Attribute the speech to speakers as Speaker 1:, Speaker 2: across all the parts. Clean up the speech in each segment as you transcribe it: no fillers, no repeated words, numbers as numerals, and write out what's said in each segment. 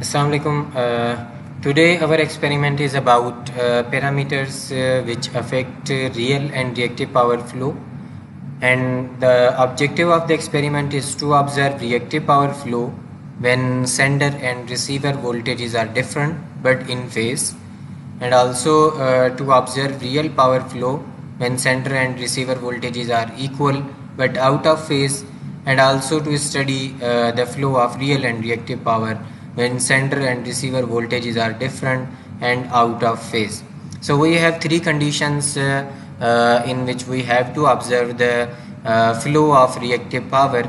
Speaker 1: Assalamu alaikum. Today our experiment is about parameters which affect real and reactive power flow, and the objective of the experiment is to observe reactive power flow when sender and receiver voltages are different but in phase, and also to observe real power flow when sender and receiver voltages are equal but out of phase, and also to study the flow of real and reactive power when sender and receiver voltages are different and out of phase. So we have three conditions in which we have to observe the flow of reactive power.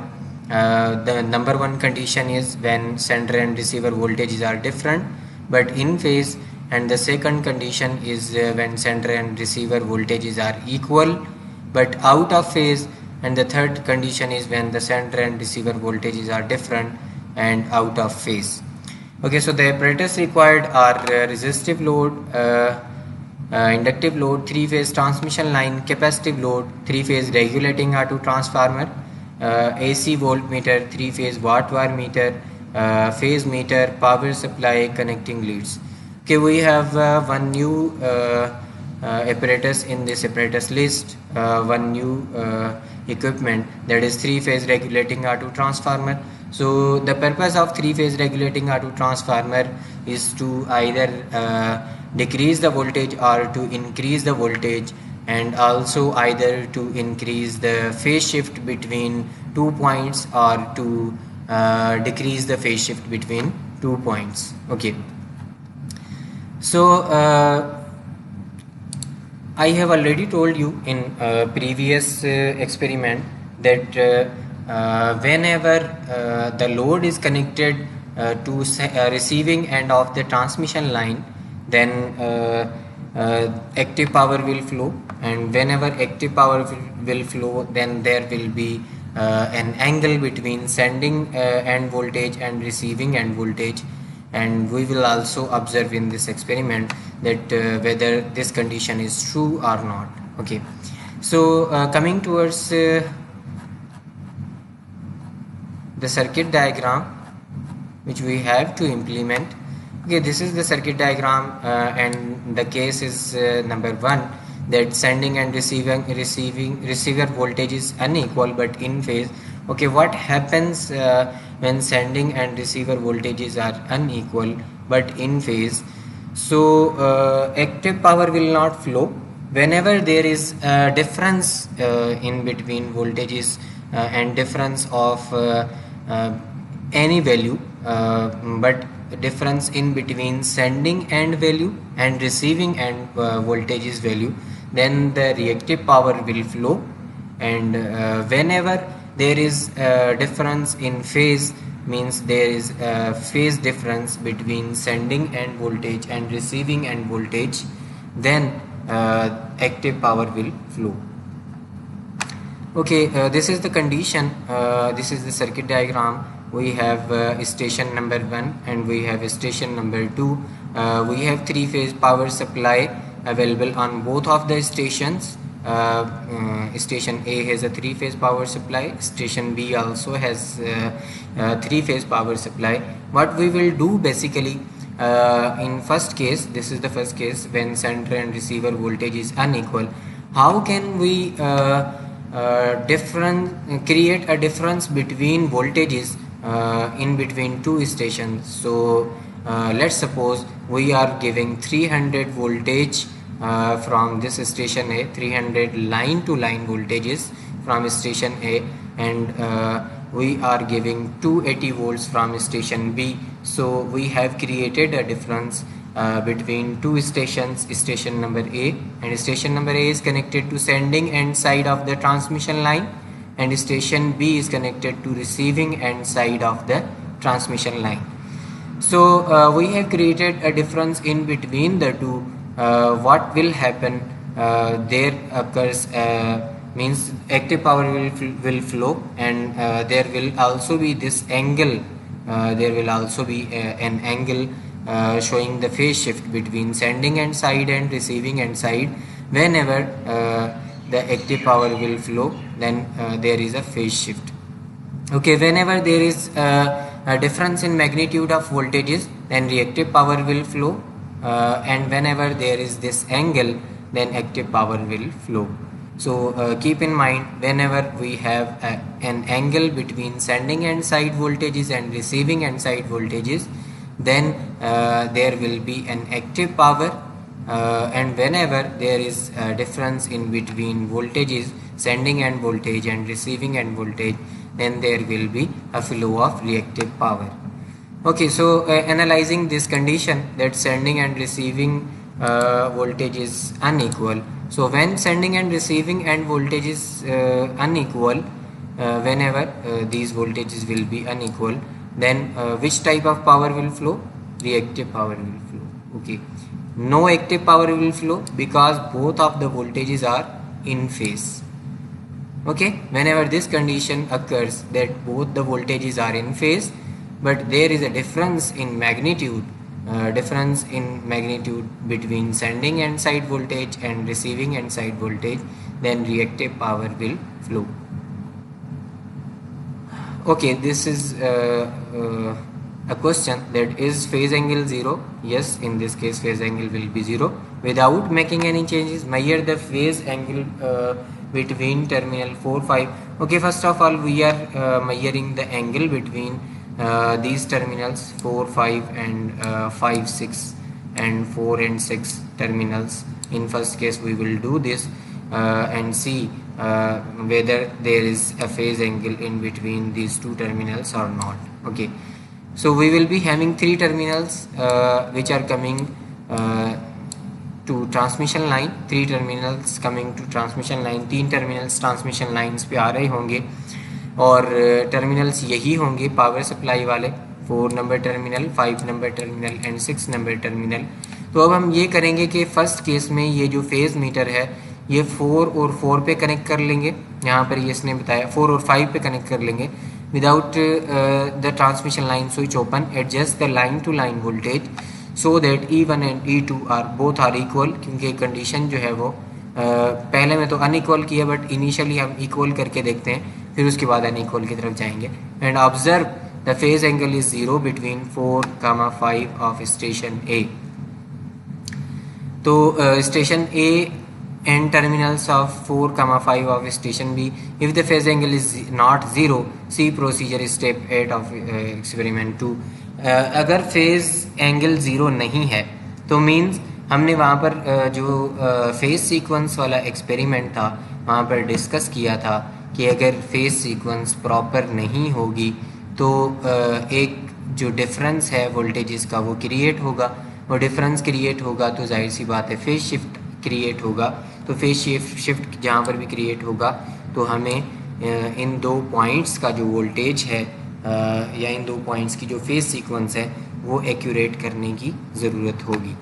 Speaker 1: The number one condition is when sender and receiver voltages are different but in phase, and the second condition is when sender and receiver voltages are equal but out of phase, and the third condition is when the sender and receiver voltages are different and out of phase. Okay, so the apparatus required are resistive load, inductive load, three-phase transmission line, capacitive load, three-phase regulating auto transformer, AC voltmeter, three-phase watt-var meter, phase meter, power supply, connecting leads. Okay, we have one new apparatus in this apparatus list, one new equipment, that is three-phase regulating auto transformer. So the purpose of three-phase regulating auto transformer is to either decrease the voltage or to increase the voltage, and also either to increase the phase shift between 2 points or to decrease the phase shift between 2 points. Okay, so I have already told you in previous experiment that whenever the load is connected to receiving end of the transmission line, then active power will flow, and whenever active power will flow, then there will be an angle between sending end voltage and receiving end voltage, and we will also observe in this experiment that whether this condition is true or not. Okay, so coming towards the circuit diagram which we have to implement. Okay, this is the circuit diagram, and the case is number one, that sending and receiver voltage is unequal but in phase. Okay, what happens when sending and receiver voltages are unequal but in phase? So active power will not flow whenever there is a difference in between voltages and difference of any value, but difference in between sending end value and receiving end voltages value, then the reactive power will flow. And whenever there is a difference in phase, means there is a phase difference between sending end voltage and receiving end voltage, then active power will flow. Okay, this is the condition, this is the circuit diagram. We have station number 1 and we have station number 2. We have three-phase power supply available on both of the stations. Station A has a three-phase power supply, station B also has three-phase power supply. What we will do basically, in first case, this is the first case when sender and receiver voltage is unequal, how can we create a difference between voltages in between two stations? So let's suppose we are giving 300 voltage from this station A, 300 line to line voltages from station A, and we are giving 280 volts from station B. So we have created a difference between two stations, station number A, and station number A is connected to sending end side of the transmission line, and station B is connected to receiving end side of the transmission line. So we have created a difference in between the two. What will happen? There occurs means active power will flow, and there will also be this angle. There will also be an angle showing the phase shift between sending end side and receiving end side. Whenever the active power will flow, then there is a phase shift. Okay, whenever there is difference in magnitude of voltages, then reactive power will flow, and whenever there is this angle, then active power will flow. So keep in mind, whenever we have an angle between sending end side voltages and receiving end side voltages, then there will be an active power, and whenever there is a difference in between voltages, sending end voltage and receiving end voltage, then there will be a flow of reactive power. Okay, so analyzing this condition that sending and receiving voltage is unequal. So when sending and receiving end voltage is unequal, whenever these voltages will be unequal, then which type of power will flow? Reactive power will flow. Okay, no active power will flow because both of the voltages are in phase. Okay, whenever this condition occurs that both the voltages are in phase but there is a difference in magnitude, between sending end side voltage and receiving end side voltage, then reactive power will flow. Okay, this is a question that is phase angle 0. Yes, in this case phase angle will be 0 without making any changes. Measure the phase angle between terminal 4, 5. Okay, first of all we are measuring the angle between these terminals 4, 5 and 5, 6 and 4 and 6 terminals. In first case we will do this and see whether there is a phase angle in between these two terminals or not. Okay, so we will be having 3 terminals which are coming to transmission line, 3 terminals coming to transmission line, 3 terminals transmission lines पे आ रहे होंगे और terminals यही होंगे power supply वाले, 4 number terminal, 5 number terminal and 6 number terminal. तो अब हम ये करेंगे कि फर्स्ट केस में ये जो फेज मीटर है ये 4 और 4 पे कनेक्ट कर लेंगे. यहाँ पर ये इसने बताया 4 और 5 पे कनेक्ट कर लेंगे without the transmission line switch open. Adjust the line to line voltage so that E1 and E2 are both are equal, क्योंकि कंडीशन जो है वो पहले में तो अनइक्वल की है बट इनिशियली हम इक्वल करके देखते हैं, फिर उसके बाद अनइक्वल की तरफ जाएंगे. And observe the phase angle is 0 between 4, 5 of station A. तो station A and terminals of 4, 5 of station B. If the phase angle is not 0, see procedure step 8 of experiment 2. अगर फेज एंगल 0 नहीं है तो means हमने वहाँ पर जो phase sequence वाला एक्सपेरिमेंट था वहाँ पर डिस्कस किया था कि अगर फेज सीक्वेंस प्रॉपर नहीं होगी तो एक जो डिफरेंस है वोल्टेजेस का वो क्रिएट होगा, और डिफरेंस क्रिएट होगा तो जाहिर सी बात है फेज शिफ्ट क्रिएट होगा. तो फेज शिफ्ट जहाँ पर भी क्रिएट होगा तो हमें इन 2 पॉइंट्स का जो वोल्टेज है या इन 2 पॉइंट्स की जो फेज सीक्वेंस है वो एक्यूरेट करने की ज़रूरत होगी.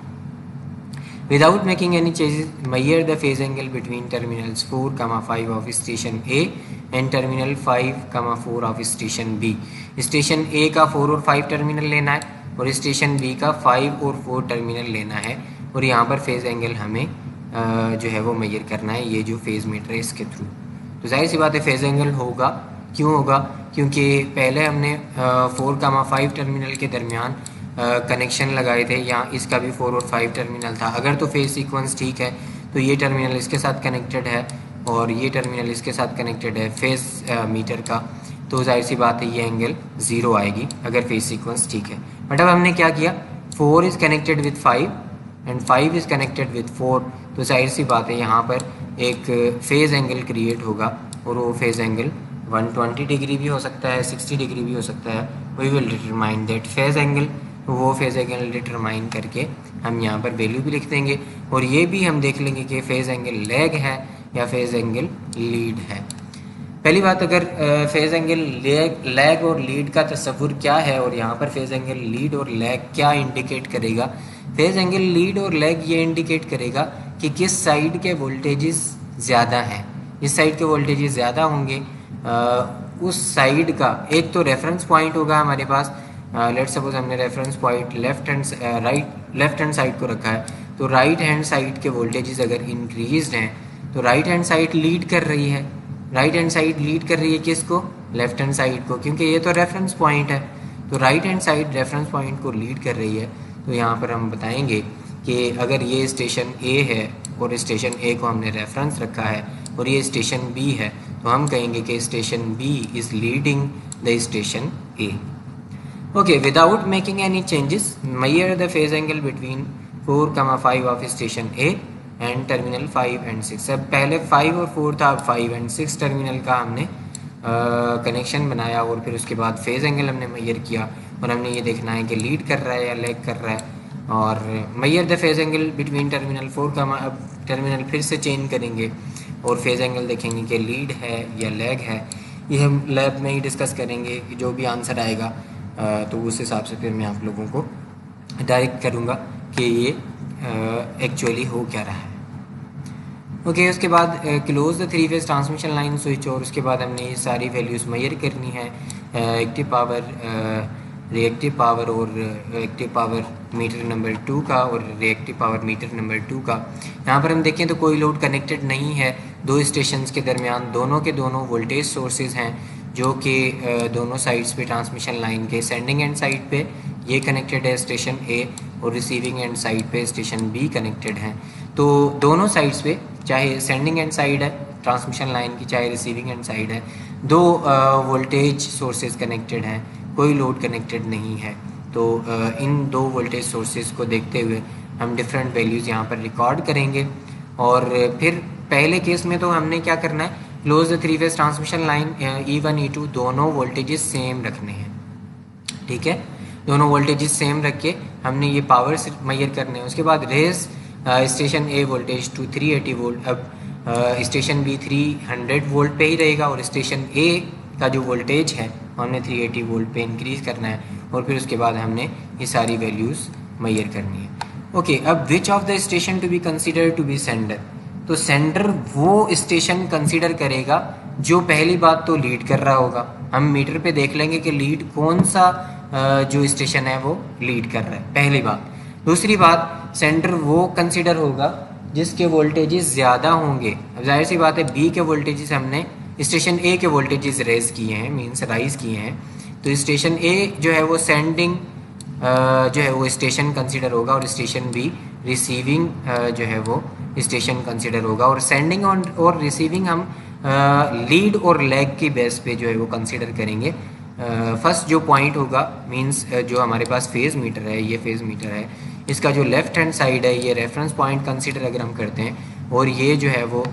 Speaker 1: Without making any changes measure the phase angle between terminals 4, 5 of station A and terminal 5, 4 of station B. Station A का 4 और 5 टर्मिनल लेना है और स्टेशन B का 5 और 4 टर्मिनल लेना है, और यहाँ पर फेज एंगल हमें जो है वो मेजर करना है ये जो फेज मीटर है इसके थ्रू. तो जाहिर सी बात है फेज एंगल होगा. क्यों होगा? क्योंकि पहले हमने 4, 5 टर्मिनल के दरमियान कनेक्शन लगाए थे, यहाँ इसका भी 4 और 5 टर्मिनल था. अगर तो फेज सीक्वेंस ठीक है तो ये टर्मिनल इसके साथ कनेक्टेड है और ये टर्मिनल इसके साथ कनेक्टेड है फेज मीटर का, तो जाहिर सी बात है ये एंगल 0 आएगी अगर फेज सीक्वेंस ठीक है. बट अब हमने क्या किया, 4 is connected with 5 and 5 is connected with 4, तो जाहिर सी बात है यहाँ पर एक फेज़ एंगल क्रिएट होगा और वो फेज़ एंगल 120 डिग्री भी हो सकता है, 60 डिग्री भी हो सकता है. We will determine that phase angle. वो फेज़ एंगल डिटरमाइन करके हम यहाँ पर वैल्यू भी लिख देंगे और ये भी हम देख लेंगे कि फेज़ एंगल लैग है या फेज़ एंगल लीड है. पहली बात, अगर फेज़ एंगल लैग और लीड का तस्वुर क्या है और यहाँ पर फेज़ एंगल लीड और लैग क्या इंडिकेट करेगा. फेज़ एंगल लीड और लैग ये इंडिकेट करेगा कि किस साइड के वोल्टेजेस ज़्यादा हैं. जिस साइड के वोल्टेजेस ज़्यादा होंगे उस साइड का एक तो रेफरेंस पॉइंट होगा हमारे पास. लेट सपोज हमने reference point left hand side को रखा है, तो राइट हैंड साइड के वोल्टेजेस अगर इंक्रीज्ड हैं तो राइट हैंड साइड लीड कर रही है. राइट हैंड साइड लीड कर रही है किसको? लेफ्ट हैंड साइड को, क्योंकि ये तो रेफरेंस पॉइंट है. तो right hand side reference point को लीड कर रही है। तो यहाँ पर हम बताएंगे कि अगर ये स्टेशन ए है और स्टेशन ए को हमने रेफरेंस रखा है और ये स्टेशन बी है, तो हम कहेंगे कि station B is leading the station A. Okay, without making any changes measure the phase angle between 4,5 of station A and terminal 5 and 6। अब पहले 5 और 4 था, अब 5 एंड 6 टर्मिनल का हमने कनेक्शन बनाया और फिर उसके बाद फेज एंगल हमने मेजर किया और हमने ये देखना है कि लीड कर रहा है या लैग कर रहा है। और major the phase angle between terminal 4 का अब टर्मिनल फिर से चेंज करेंगे और फेज एंगल देखेंगे कि लीड है या लैग है। ये हम लैब में ही डिस्कस करेंगे कि जो भी आंसर आएगा तो उस हिसाब से फिर मैं आप लोगों को डायरेक्ट करूँगा कि ये एक्चुअली हो क्या रहा है। ओके, उसके बाद close the 3 phase transmission line switch और उसके बाद हमने ये सारी वैल्यूज़ मेजर करनी है, एक्टिव पावर, रिएक्टिव पावर और एक्टिव पावर मीटर नंबर 2 का और रिएक्टिव पावर मीटर नंबर 2 का। यहाँ पर हम देखें तो कोई लोड कनेक्टेड नहीं है दो स्टेशंस के दरमियान, दोनों के दोनों वोल्टेज सोर्सेज हैं जो कि दोनों साइड्स पे ट्रांसमिशन लाइन के सेंडिंग एंड साइड पे ये कनेक्टेड है स्टेशन ए और रिसीविंग एंड साइड पे स्टेशन बी कनेक्टेड हैं। तो दोनों साइड्स पे, चाहे सेंडिंग एंड साइड है ट्रांसमिशन लाइन की, चाहे रिसीविंग एंड साइड है, दो वोल्टेज सोर्सेज कनेक्टेड हैं, कोई लोड कनेक्टेड नहीं है। तो इन दो वोल्टेज सोर्सेज को देखते हुए हम डिफरेंट वैल्यूज़ यहाँ पर रिकॉर्ड करेंगे। और फिर पहले केस में तो हमने क्या करना है, close the 3 phase transmission line, E1 E2 दोनों वोल्टेजेस सेम रखने हैं। ठीक है, दोनों वोल्टेजेस सेम रख के हमने ये पावर मेजर करने हैं। उसके बाद raise station A voltage to 380 volt. अब स्टेशन बी 300 वोल्ट पे ही रहेगा और स्टेशन ए का जो वोल्टेज है हमने 380 वोल्ट पे इंक्रीज़ करना है और फिर उसके बाद हमने ये सारी वैल्यूज़ मेजर करनी है। ओके, अब which of the station to be consider to be sender. तो सेंडर वो स्टेशन कंसिडर करेगा जो पहली बात तो लीड कर रहा होगा। हम मीटर पे देख लेंगे कि लीड कौन सा जो स्टेशन है वो लीड कर रहा है, पहली बात। दूसरी बात, सेंटर वो कंसिडर होगा जिसके वोल्टेजेस ज़्यादा होंगे। अब जाहिर सी बात है बी के वोल्टेजेस हमने स्टेशन ए के वोल्टेजेस रेज किए हैं, मीन्स राइज किए हैं, तो स्टेशन ए जो है वो सेंडिंग जो है वो स्टेशन कंसिडर होगा और स्टेशन बी रिसीविंग जो है वो स्टेशन कंसिडर होगा। और सेंडिंग और रिसीविंग हम लीड और लैग की बेस पे जो है वो कंसिडर करेंगे। फर्स्ट जो पॉइंट होगा मींस जो हमारे पास फेज़ मीटर है, ये फेज़ मीटर है, इसका जो लेफ़्ट हैंड साइड है ये रेफरेंस पॉइंट कंसिडर अगर हम करते हैं और ये जो है वो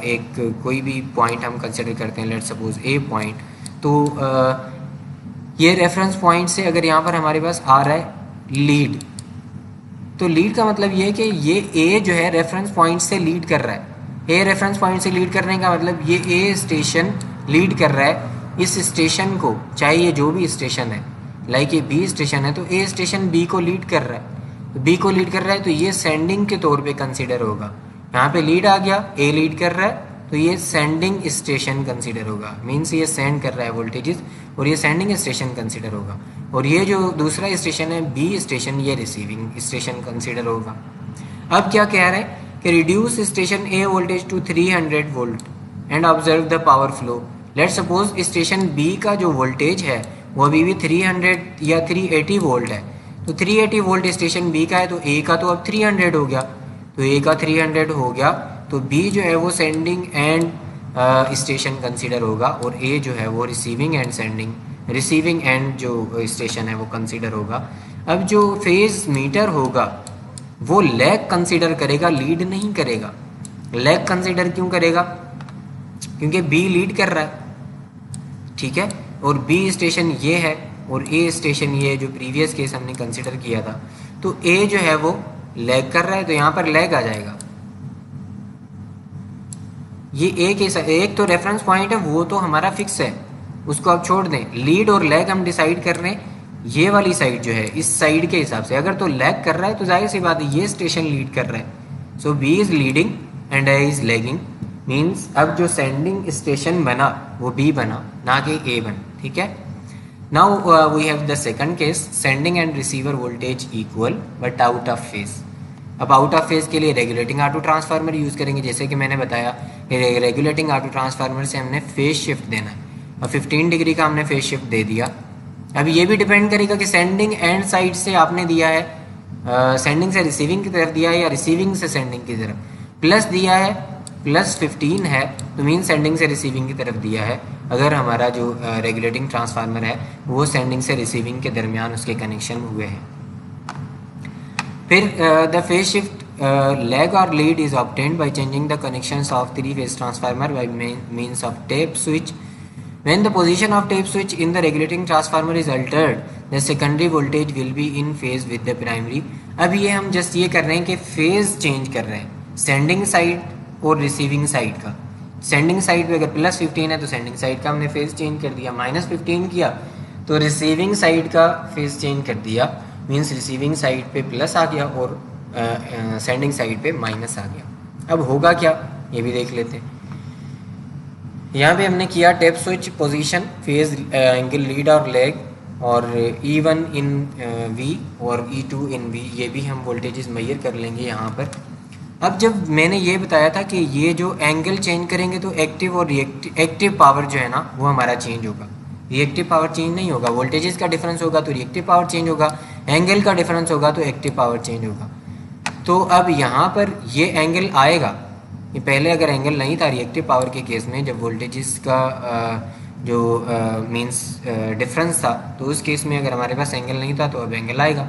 Speaker 1: एक कोई भी पॉइंट हम कंसिडर करते हैं, लेट्स सपोज ए पॉइंट, तो ये रेफरेंस पॉइंट से अगर यहाँ पर हमारे पास आ रहा है लीड, तो लीड का मतलब ये है कि ये ए जो है रेफरेंस पॉइंट से लीड कर रहा है। ए रेफरेंस पॉइंट से लीड करने का मतलब ये ए स्टेशन लीड कर रहा है इस स्टेशन को, चाहे ये जो भी स्टेशन है, लाइक ये बी स्टेशन है तो ए स्टेशन बी को लीड कर रहा है, तो बी को लीड कर रहा है तो ये सेंडिंग के तौर पे कंसीडर होगा। यहाँ पे लीड आ गया, ए लीड कर रहा है तो ये सेंडिंग स्टेशन कंसीडर होगा, मीन्स ये सेंड कर रहा है वोल्टेजेस और ये सेंडिंग स्टेशन कंसीडर होगा। और ये जो दूसरा स्टेशन है बी स्टेशन, ये रिसीविंग स्टेशन कंसीडर होगा। अब क्या कह रहे हैं कि reduce station A voltage to 300 volt and observe the power flow. Let suppose station B का जो वोल्टेज है वो अभी भी 300 या 380 वोल्ट है, तो 380 वोल्ट स्टेशन बी का है तो ए का तो अब 300 हो गया, तो ए का 300 हो गया तो बी जो है वो सेंडिंग एंड स्टेशन कंसीडर होगा और ए जो है वो रिसीविंग एंड जो स्टेशन है वो कंसीडर होगा। अब जो फेज मीटर होगा वो लैग कंसीडर करेगा, लीड नहीं करेगा। लैग कंसीडर क्यों करेगा? क्योंकि बी लीड कर रहा है, ठीक है, और बी स्टेशन ये है और ए स्टेशन ये जो प्रीवियस केस हमने कंसीडर किया था, तो ए जो है वो लैग कर रहा है तो यहाँ पर लैग आ जाएगा। ये एक तो रेफरेंस पॉइंट है वो तो हमारा फिक्स है, उसको आप छोड़ दें। लीड और लैग हम डिसाइड कर रहे हैं ये वाली साइड जो है इस साइड के हिसाब से। अगर तो लैग कर रहा है तो जाहिर सी बात है ये स्टेशन लीड कर रहा है, so B is leading and A is lagging, means अब जो सेंडिंग स्टेशन बना वो बी बना, ना कि ए बना, ठीक है। Now we have the second case, sending end receiver voltage equal but out of phase. अब आउट ऑफ फेज के लिए रेगुलेटिंग ऑटो ट्रांसफार्मर यूज़ करेंगे, जैसे कि मैंने बताया कि रेगुलेटिंग ऑटो ट्रांसफार्मर से हमने फेज शिफ्ट देना है और 15 डिग्री का हमने फेज शिफ्ट दे दिया अब ये भी डिपेंड करेगा कि सेंडिंग एंड साइड से आपने दिया है, सेंडिंग से रिसीविंग की तरफ दिया है या रिसीविंग से सेंडिंग की तरफ। प्लस दिया है, +15 है, तो मीन सेंडिंग से रिसीविंग की तरफ दिया है। अगर हमारा जो रेगुलेटिंग ट्रांसफार्मर है वो सेंडिंग से रिसीविंग के दरमियान उसके कनेक्शन हुए हैं। फिर the phase shift leg or lead is obtained by changing the connections of three-phase transformer by means of tape switch. When the position of tape switch in the regulating transformer is altered, the secondary voltage will be in phase with the primary. अब ये हम just ये कर रहे हैं कि phase change कर रहे हैं सेंडिंग साइड और रिसीविंग साइड का। सेंडिंग साइड पे अगर +15 है तो सेंडिंग साइड का हमने फेज चेंज कर दिया, -15 किया तो रिसीविंग साइड का फेज चेंज कर दिया, मीन्स रिसीविंग साइड पे प्लस आ गया और सेंडिंग साइड पे माइनस आ गया। अब होगा क्या ये भी देख लेते हैं। यहाँ पे हमने किया tape switch position, phase angle lead और लेग, और E1 इन V और E2 इन V, ये भी हम वोल्टेजेस मेजर कर लेंगे यहाँ पर। अब जब मैंने ये बताया था कि ये जो एंगल चेंज करेंगे तो एक्टिव और रिएक्टिव, एक्टिव पावर जो है ना वो हमारा चेंज होगा, रिएक्टिव पावर चेंज नहीं होगा। वोल्टेजेस का डिफरेंस होगा तो रिएक्टिव पावर चेंज होगा, एंगल का डिफरेंस होगा तो एक्टिव पावर चेंज होगा। तो अब यहाँ पर ये एंगल आएगा, ये पहले अगर एंगल नहीं था रिएक्टिव पावर के केस में, जब वोल्टेजेस का जो मींस डिफरेंस था, तो उस केस में अगर हमारे पास एंगल नहीं था तो अब एंगल आएगा।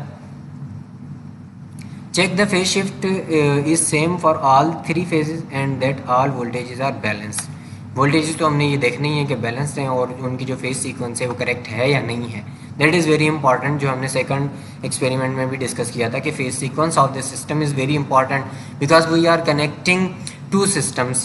Speaker 1: Check the phase shift is same for all three phases and that all voltages are balanced. Voltages तो हमने ये देखना ही है कि बैलेंस्ड हैं और उनकी जो फेज सीक्वेंस है वो करेक्ट है या नहीं है। दैट इज़ वेरी इंपॉर्टेंट, जो हमने सेकंड एक्सपेरिमेंट में भी डिस्कस किया था कि phase sequence of the system is very important because we are connecting two systems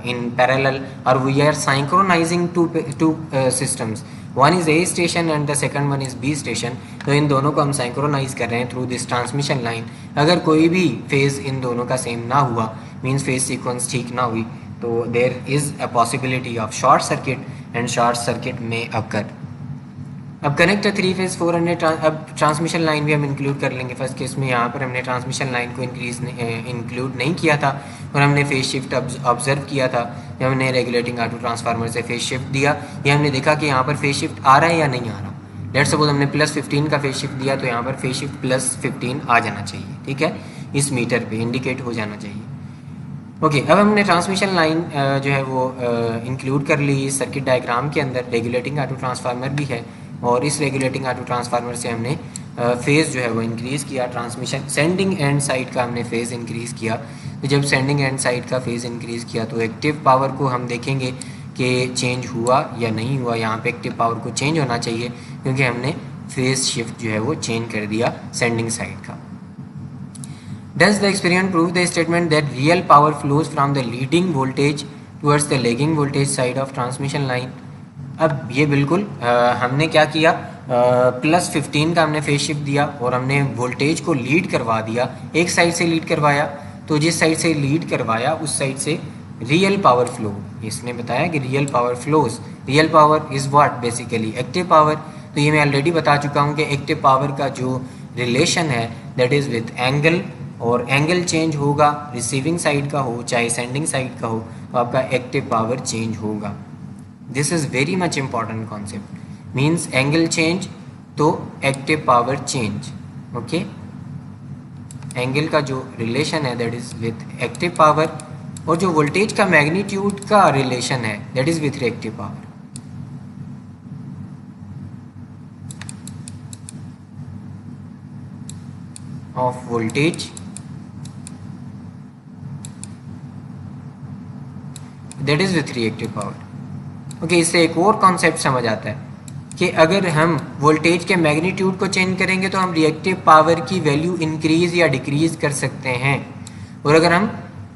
Speaker 1: in parallel, or we are synchronizing two systems. One is A station and the second one is B station. तो इन दोनों को हम synchronize कर रहे हैं through this transmission line. अगर कोई भी phase इन दोनों का सेम ना हुआ, means phase sequence ठीक ना हुई, तो there is a possibility of short circuit and short circuit may occur. अब कनेक्ट थ्री फेज 400, अब ट्रांसमिशन लाइन भी हम इंक्लूड कर लेंगे। फर्स्ट केस में यहाँ पर हमने ट्रांसमिशन लाइन को इंक्लूड नहीं किया था और हमने फेज शिफ्ट ऑब्जर्व किया था जब हमने रेगुलेटिंग ऑटो ट्रांसफार्मर से फेज शिफ्ट दिया। ये हमने देखा कि यहाँ पर फेज शिफ्ट आ रहा है या नहीं आ रहा। लेट्स सपोज हमने +15 का फेज शिफ्ट दिया तो यहाँ पर फेज शिफ्ट +15 आ जाना चाहिए, ठीक है, इस मीटर पे इंडिकेट हो जाना चाहिए। ओके, अब हमने ट्रांसमिशन लाइन जो है वो इंक्लूड कर ली सर्किट डायग्राम के अंदर। रेगुलेटिंग ऑटो ट्रांसफार्मर भी है और इस रेगुलेटिंग ऑटो ट्रांसफार्मर से हमने फेज़ जो है वो इंक्रीज़ किया। ट्रांसमिशन सेंडिंग एंड साइड का हमने फेज़ इंक्रीज़ किया। तो जब सेंडिंग एंड साइड का फेज़ इंक्रीज़ किया तो एक्टिव पावर को हम देखेंगे कि चेंज हुआ या नहीं हुआ। यहाँ पे एक्टिव पावर को चेंज होना चाहिए क्योंकि हमने फेज़ शिफ्ट जो है वो चेंज कर दिया सेंडिंग साइड का। Does the experiment prove the statement that real power flows from the leading voltage towards the lagging voltage side of transmission line? अब ये बिल्कुल हमने क्या किया, +15 का हमने फेज शिफ्ट दिया और हमने वोल्टेज को लीड करवा दिया, एक साइड से लीड करवाया। तो जिस साइड से लीड करवाया उस साइड से रियल पावर फ्लो, इसने बताया कि real power flows. Real power is what, basically active power. तो ये मैं ऑलरेडी बता चुका हूँ कि एक्टिव पावर का जो रिलेशन है दैट इज़ विथ एंगल, और एंगल चेंज होगा रिसीविंग साइड का हो चाहे सेंडिंग साइड का हो तो आपका एक्टिव पावर चेंज होगा। This is very much important concept, means angle change तो active power change. Okay, angle का जो रिलेशन है that is with active power, और जो वोल्टेज का मैग्नीट्यूड का रिलेशन है that is with reactive power. Of voltage that is with reactive power. Okay, इससे एक और कॉन्सेप्ट समझ आता है कि अगर हम वोल्टेज के मैग्नीट्यूड को चेंज करेंगे तो हम रिएक्टिव पावर की वैल्यू इंक्रीज या डिक्रीज कर सकते हैं, और अगर हम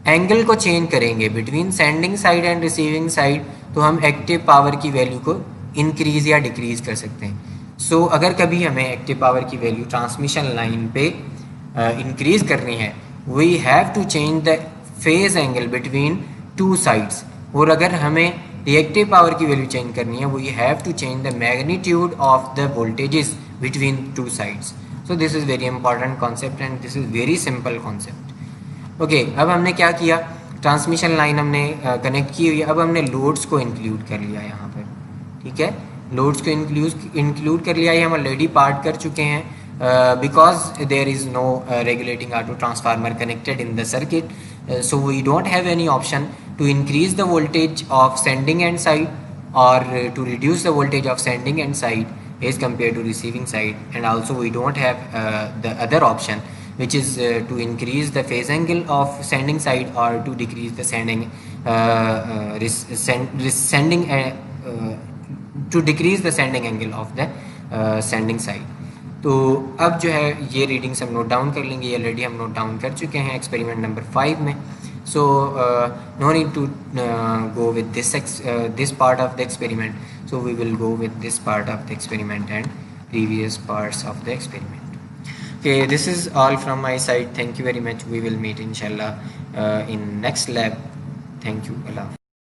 Speaker 1: एंगल को चेंज करेंगे between sending side and receiving side तो हम एक्टिव पावर की वैल्यू को इंक्रीज या डिक्रीज कर सकते हैं। सो अगर कभी हमें एक्टिव पावर की वैल्यू ट्रांसमिशन लाइन पे इंक्रीज करनी है, we have to change the phase angle between two sides, और अगर हमें रिएक्टिव पावर की वैल्यू चेंज करनी है we have to change the magnitude of the voltages between two sides. So this is very important concept and this is very simple concept. Okay, अब हमने क्या किया, ट्रांसमिशन लाइन हमने connect की हुई है। अब हमने लोड्स को इंक्लूड कर लिया यहाँ पर, ठीक है। लोड्स को इंक्लूड कर लिया, ये हम ऑलरेडी पार्ट कर चुके हैं, because there is no regulating auto transformer connected in the circuit, so we don't have any option to increase the voltage of sending end side or to reduce the voltage of sending end side as compared to receiving side. And also we don't have the other option, which is to increase the phase angle of sending side or to decrease the to decrease the sending angle of the sending side. तो अब जो है ये readings हम note down कर लेंगे, ये already हम नोट डाउन कर चुके हैं एक्सपेरिमेंट नंबर 5 में. So no need to go with this part of the experiment, so we will go with this part of the experiment and previous parts of the experiment. Okay, this is all from my side. Thank you very much. We will meet inshallah in next lab. Thank you. Allah.